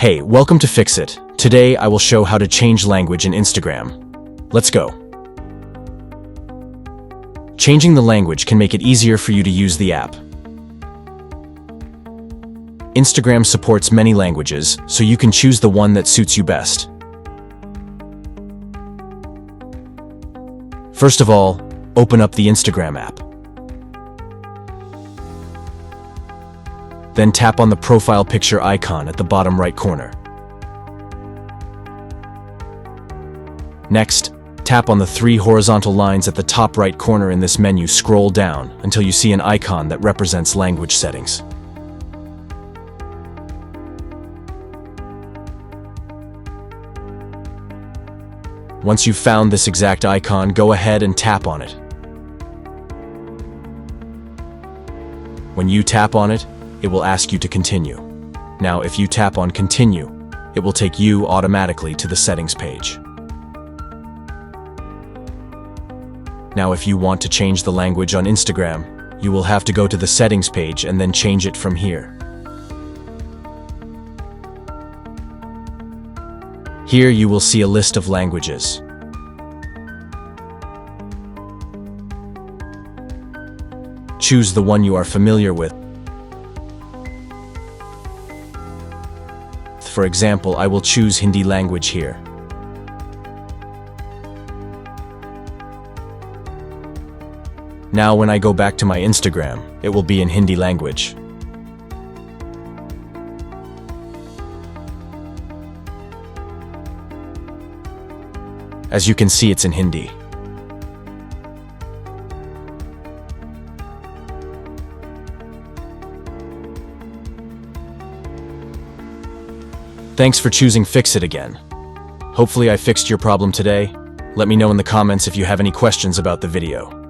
Hey, welcome to Fix It. Today I will show how to change language in Instagram. Let's go. Changing the language can make it easier for you to use the app. Instagram supports many languages, so you can choose the one that suits you best. First of all, open up the Instagram app. Then tap on the profile picture icon at the bottom right corner. Next, tap on the 3 horizontal lines at the top right corner in this menu. Scroll down until you see an icon that represents language settings. Once you've found this exact icon, go ahead and tap on it. When you tap on it, it will ask you to continue. Now, if you tap on Continue, it will take you automatically to the settings page. Now, if you want to change the language on Instagram, you will have to go to the settings page and then change it from here. Here you will see a list of languages. Choose the one you are familiar with. For example, I will choose Hindi language here. Now when I go back to my Instagram, it will be in Hindi language. As you can see, it's in Hindi. Thanks for choosing Fix It again. Hopefully I fixed your problem today. Let me know in the comments if you have any questions about the video.